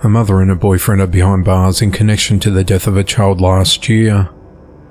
A mother and a boyfriend are behind bars in connection to the death of a child last year.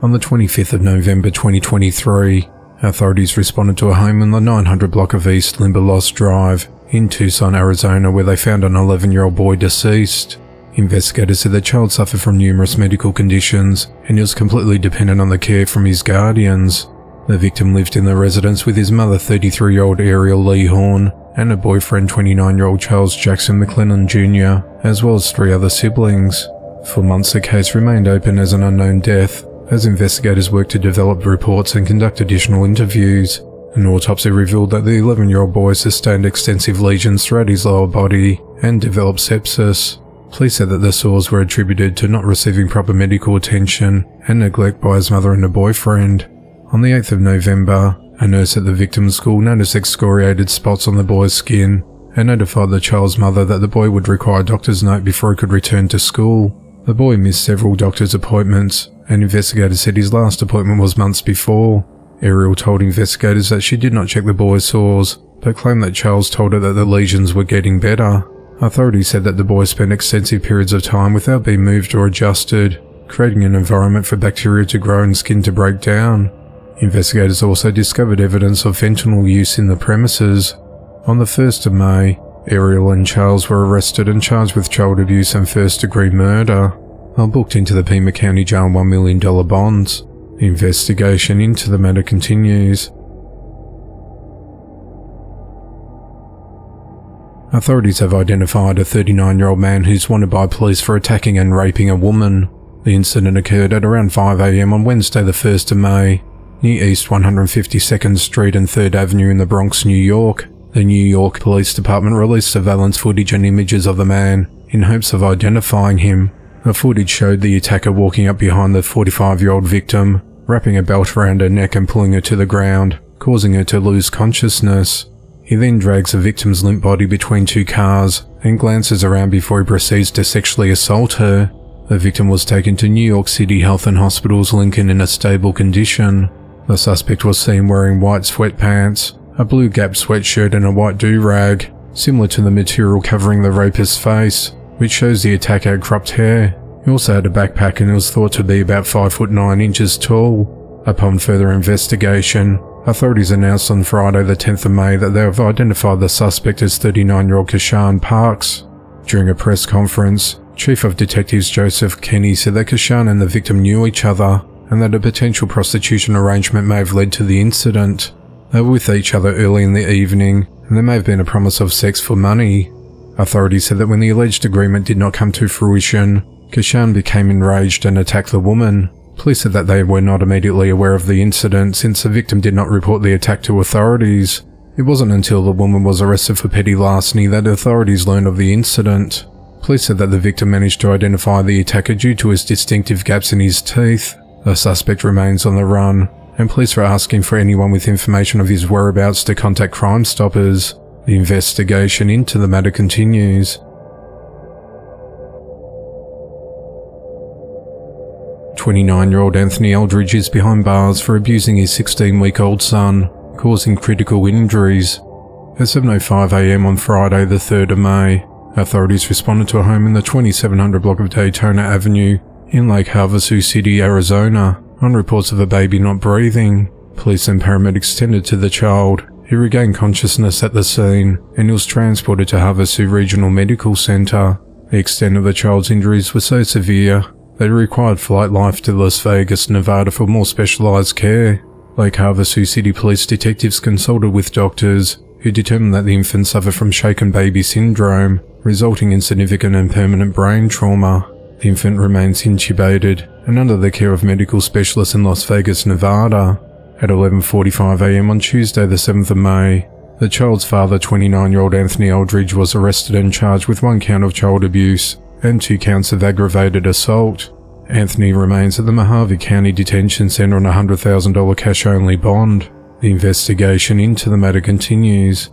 On the 25th of November 2023, authorities responded to a home in the 900 block of East Limberlost Drive in Tucson, Arizona, where they found an 11-year-old boy deceased. Investigators said the child suffered from numerous medical conditions and he was completely dependent on the care from his guardians. The victim lived in the residence with his mother, 33-year-old Ariel Lee Horn, and her boyfriend, 29-year-old Charles Jackson McLennan Jr., as well as 3 other siblings. For months the case remained open as an unknown death, as investigators worked to develop reports and conduct additional interviews. An autopsy revealed that the 11-year-old boy sustained extensive lesions throughout his lower body and developed sepsis. Police said that the sores were attributed to not receiving proper medical attention and neglect by his mother and her boyfriend. On the 8th of November, a nurse at the victim's school noticed excoriated spots on the boy's skin and notified the child's mother that the boy would require a doctor's note before he could return to school. The boy missed several doctor's appointments, and investigators said his last appointment was months before. Ariel told investigators that she did not check the boy's sores, but claimed that Charles told her that the lesions were getting better. Authorities said that the boy spent extensive periods of time without being moved or adjusted, creating an environment for bacteria to grow and skin to break down. Investigators also discovered evidence of fentanyl use in the premises. On the 1st of May, Ariel and Charles were arrested and charged with child abuse and first-degree murder, while booked into the Pima County Jail on $1 million bonds. The investigation into the matter continues. Authorities have identified a 39-year-old man who's wanted by police for attacking and raping a woman. The incident occurred at around 5 a.m. on Wednesday the 1st of May, near East 152nd Street and 3rd Avenue in the Bronx, New York. The New York Police Department released surveillance footage and images of the man in hopes of identifying him. The footage showed the attacker walking up behind the 45-year-old victim, wrapping a belt around her neck and pulling her to the ground, causing her to lose consciousness. He then drags the victim's limp body between 2 cars and glances around before he proceeds to sexually assault her. The victim was taken to New York City Health and Hospital's Lincoln in a stable condition. The suspect was seen wearing white sweatpants, a blue Gap sweatshirt and a white do-rag, similar to the material covering the rapist's face, which shows the attacker had cropped hair. He also had a backpack and was thought to be about 5'9" tall. Upon further investigation, authorities announced on Friday the 10th of May that they have identified the suspect as 39-year-old Kashan Parks. During a press conference, Chief of Detectives Joseph Kenny said that Kashan and the victim knew each other and that a potential prostitution arrangement may have led to the incident. They were with each other early in the evening, and there may have been a promise of sex for money. Authorities said that when the alleged agreement did not come to fruition, Kashan became enraged and attacked the woman. Police said that they were not immediately aware of the incident since the victim did not report the attack to authorities. It wasn't until the woman was arrested for petty larceny that authorities learned of the incident. Police said that the victim managed to identify the attacker due to his distinctive gaps in his teeth. The suspect remains on the run, and police are asking for anyone with information of his whereabouts to contact Crime Stoppers. The investigation into the matter continues. 29-year-old Anthony Eldridge is behind bars for abusing his 16-week-old son, causing critical injuries. At 7:05 a.m. on Friday the 3rd of May, authorities responded to a home in the 2700 block of Daytona Avenue in Lake Havasu City, Arizona, on reports of a baby not breathing. Police and paramedics tended to the child, who regained consciousness at the scene, and was transported to Havasu Regional Medical Center. The extent of the child's injuries was so severe that it required flight life to Las Vegas, Nevada for more specialized care. Lake Havasu City police detectives consulted with doctors, who determined that the infant suffered from shaken baby syndrome, resulting in significant and permanent brain trauma. The infant remains intubated and under the care of medical specialists in Las Vegas, Nevada. At 11:45 a.m. on Tuesday the 7th of May, the child's father, 29-year-old Anthony Eldridge, was arrested and charged with 1 count of child abuse and 2 counts of aggravated assault. Anthony remains at the Mojave County Detention Center on a $100,000 cash-only bond. The investigation into the matter continues.